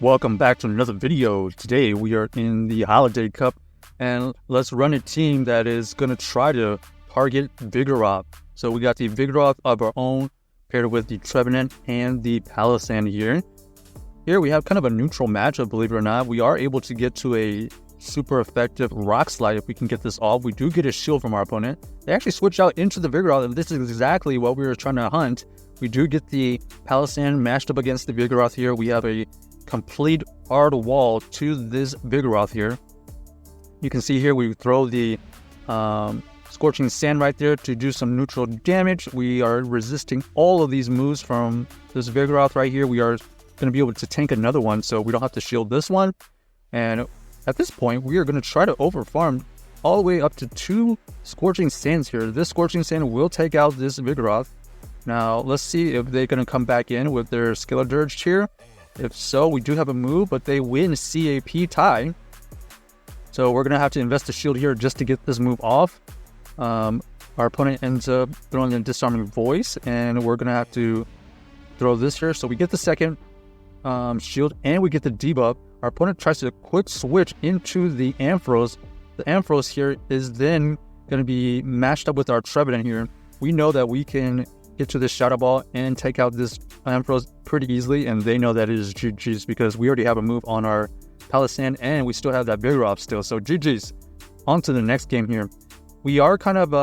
Welcome back to another video. Today we are in the Holiday Cup and let's run a team that is going to try to target Vigoroth. So we got the Vigoroth of our own paired with the Trevenant and the Palossand here. Here we have kind of a neutral matchup, believe it or not. We are able to get to a super effective rock slide if we can get this off. We do get a shield from our opponent. They actually switch out into the Vigoroth, and this is exactly what we were trying to hunt. We do get the Palossand matched up against the Vigoroth here. We have a complete hard wall to this Vigoroth here. You can see here we throw the Scorching Sand right there to do some neutral damage. We are resisting all of these moves from this Vigoroth right here. We are going to be able to tank another one, so we don't have to shield this one. And at this point, we are going to try to overfarm all the way up to 2 Scorching Sands here. This Scorching Sand will take out this Vigoroth. Now, let's see if they're going to come back in with their Skeledirge here. If so, we do have a move, but they win CAP tie. So we're going to have to invest a shield here just to get this move off. Our opponent ends up throwing a Disarming Voice, and we're going to have to throw this here. So we get the second shield, and we get the debuff. Our opponent tries to quick switch into the Ampharos. The Ampharos here is then going to be matched up with our Trevenant here. We know that we can get to this Shadow Ball and take out this Ampharos pretty easily, and they know that it is GG's because we already have a move on our Palossand and we still have that Vigoroth still. So GG's. On to the next game here. We are kind of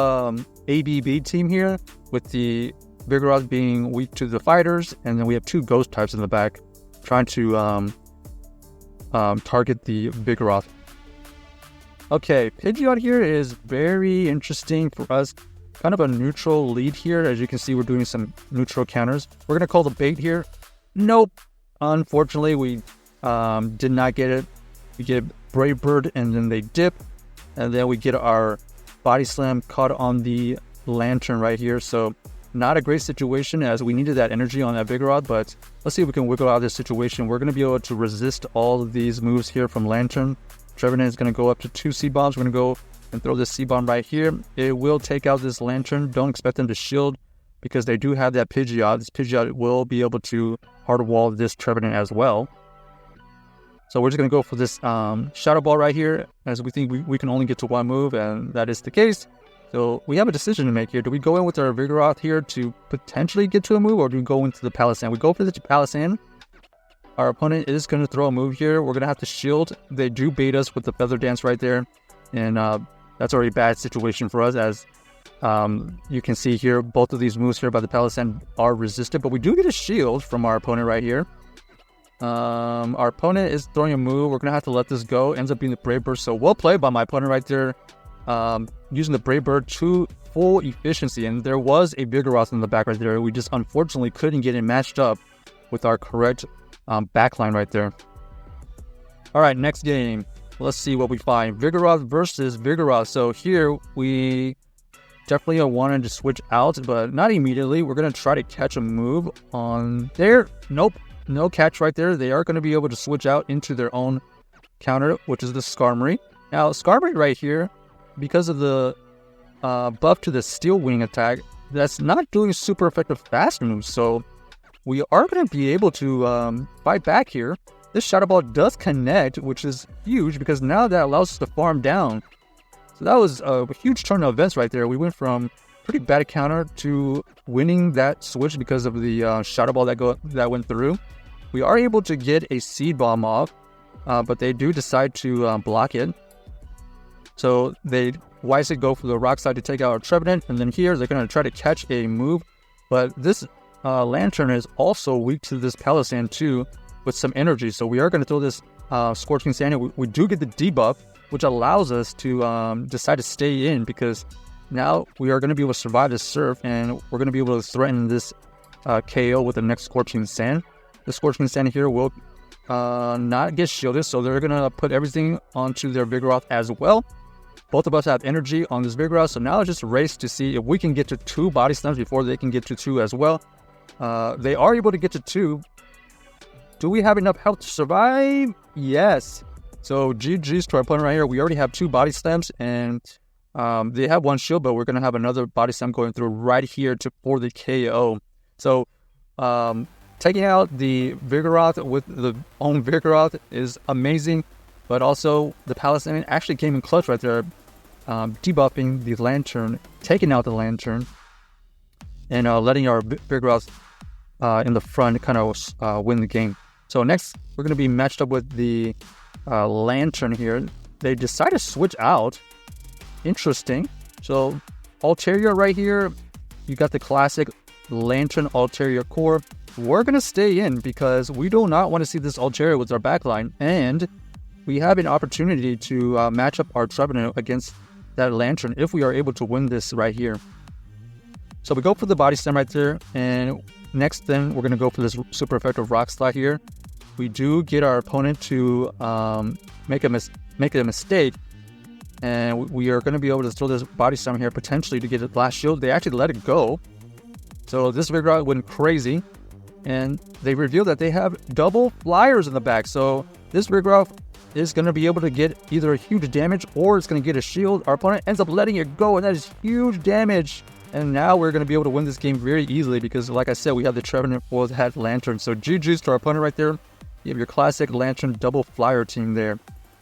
ABB team here with the Vigoroth being weak to the fighters, and then we have 2 ghost types in the back trying to target the Vigoroth. Okay, Pidgeot here is very interesting for us. Kind of a neutral lead here. As you can see, we're doing some neutral counters. We're going to call the bait here. Nope. Unfortunately, we did not get it. We get Brave Bird, and then they dip. And then we get our Body Slam caught on the Lantern right here. So, not a great situation as we needed that energy on that Vigoroth. But let's see if we can wiggle out of this situation. We're going to be able to resist all of these moves here from Lantern. Trevenant is going to go up to 2 Seed Bombs. We're going to go and throw this Seed Bomb right here. It will take out this Lantern. Don't expect them to shield because they do have that Pidgeot. This Pidgeot will be able to hard wall this Trevenant as well. So we're just going to go for this Shadow Ball right here, as we think we can only get to 1 move, and that is the case. So we have a decision to make here. Do we go in with our Vigoroth here to potentially get to a move, or do we go into the Palossand? We go for the Palossand. Our opponent is going to throw a move here. We're going to have to shield. They do bait us with the Feather Dance right there, and that's already a bad situation for us, as you can see here, both of these moves here by the Palossand are resisted, but we do get a shield from our opponent right here. Our opponent is throwing a move. We're going to have to let this go. Ends up being the Brave Bird, so well played by my opponent right there, using the Brave Bird to full efficiency, and there was a Vigoroth in the back right there. We just unfortunately couldn't get it matched up with our correct backline right there. Alright, next game. Let's see what we find. Vigoroth versus Vigoroth. So here we definitely are wanting to switch out, but not immediately. We're going to try to catch a move on there. Nope. No catch right there. They are going to be able to switch out into their own counter, which is the Skarmory. Now, Skarmory right here, because of the buff to the Steel Wing attack, that's not doing super effective fast moves. So we are going to be able to fight back here. This Shadow Ball does connect, which is huge because now that allows us to farm down. So that was a huge turn of events right there. We went from pretty bad counter to winning that switch because of the Shadow Ball that went through. We are able to get a Seed Bomb off, but they do decide to block it. So they wisely go for the Rock Slide to take out our Trevenant, and then here they're going to try to catch a move. But this Lantern is also weak to this Palossand too, with some energy. So we are going to throw this Scorching Sand. We do get the debuff, which allows us to decide to stay in, because now we are going to be able to survive this Surf, and we're going to be able to threaten this KO with the next Scorching Sand. The Scorching Sand here will not get shielded, so they're going to put everything onto their Vigoroth as well. Both of us have energy on this Vigoroth, so now it's just a race to see if we can get to 2 Body Slams before they can get to 2 as well. They are able to get to 2. Do we have enough health to survive? Yes. So GG's to our opponent right here. We already have 2 Body Slams, and they have 1 shield, but we're going to have another Body Slam going through right here for the KO. So taking out the Vigoroth with the own Vigoroth is amazing, but also the Palossand actually came in clutch right there, debuffing the Lantern, taking out the Lantern, and letting our Vigoroth in the front kind of win the game. So next, we're going to be matched up with the Lantern here. They decided to switch out. Interesting. So Ulterior right here, you got the classic Lantern Ulterior core. We're going to stay in because we do not want to see this Ulterior with our backline, and we have an opportunity to match up our Trevenant against that Lantern if we are able to win this right here. So we go for the body slam right there, and next then we're going to go for this super effective rock slide here. We do get our opponent to make a mistake, and we are going to be able to throw this body slam here potentially to get a blast shield. They actually let it go, so this Vigoroth went crazy, and they revealed that they have double flyers in the back. So this Vigoroth is going to be able to get either a huge damage or it's going to get a shield. Our opponent ends up letting it go, and that is huge damage. And now we're going to be able to win this game very easily because, like I said, we have the Trevenant for that Lantern. So GG's to our opponent right there. You have your classic Lantern double flyer team there.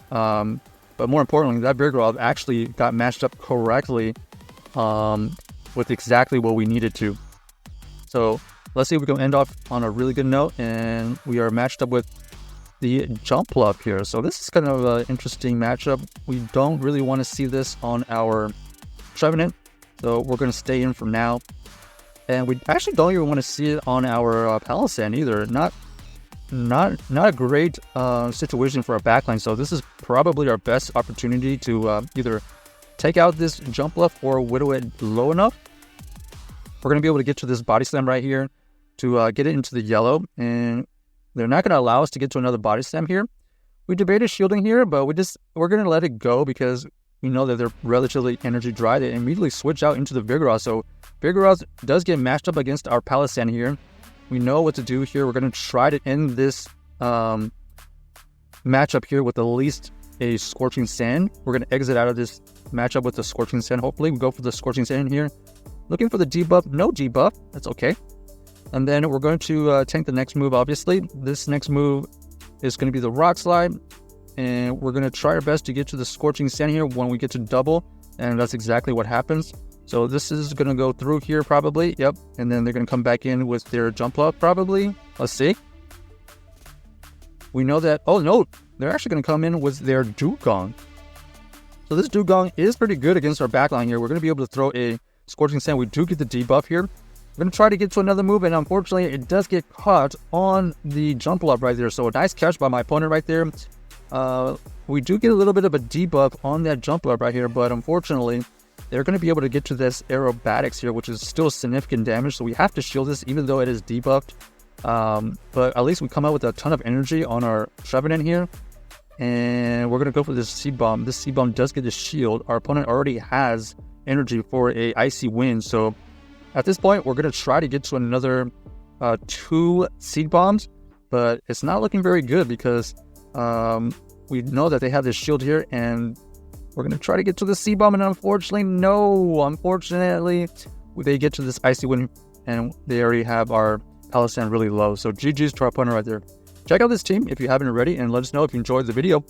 But more importantly, that Vigoroth actually got matched up correctly with exactly what we needed to. So let's see if we can end off on a really good note. And we are matched up with the Jumpluff here. So this is kind of an interesting matchup. We don't really want to see this on our Trevenant, so we're going to stay in for now. And we actually don't even want to see it on our Palossand either. Not a great situation for our backline. So this is probably our best opportunity to either take out this Jumpluff or whittle it low enough. We're going to be able to get to this body slam right here to get it into the yellow, and they're not going to allow us to get to another body slam here. We debated shielding here, but we're going to let it go because we know that they're relatively energy dry. They immediately switch out into the Vigoroth. So Vigoroth does get matched up against our Palossand here. We know what to do here. We're going to try to end this matchup here with at least a Scorching Sand. We're going to exit out of this matchup with the Scorching Sand. Hopefully we go for the Scorching Sand here. Looking for the debuff. No debuff. That's okay. And then we're going to tank the next move, obviously. This next move is going to be the Rock Slide. And we're going to try our best to get to the Scorching Sand here when we get to double. And that's exactly what happens. So this is going to go through here probably. Yep. And then they're going to come back in with their Jumpluff probably. Let's see. We know that... Oh, no. They're actually going to come in with their Dugong. So this Dugong is pretty good against our backline here. We're going to be able to throw a Scorching Sand. We do get the debuff here. We're going to try to get to another move, and unfortunately, it does get caught on the Jumpluff right there. So a nice catch by my opponent right there. We do get a little bit of a debuff on that Jumpluff right here, but unfortunately, they're going to be able to get to this Aerobatics here, which is still significant damage. So we have to shield this, even though it is debuffed. But at least we come out with a ton of energy on our Trevenant here. And we're going to go for this Seed Bomb. This Seed Bomb does get a shield. Our opponent already has energy for a Icy Wind. So at this point, we're going to try to get to another 2 Seed Bombs. But it's not looking very good because we know that they have this shield here. And we're going to try to get to the Seed Bomb. And unfortunately, no. Unfortunately, they get to this Icy Wind. And they already have our Palossand really low. So GG's to our opponent right there. Check out this team if you haven't already, and let us know if you enjoyed the video.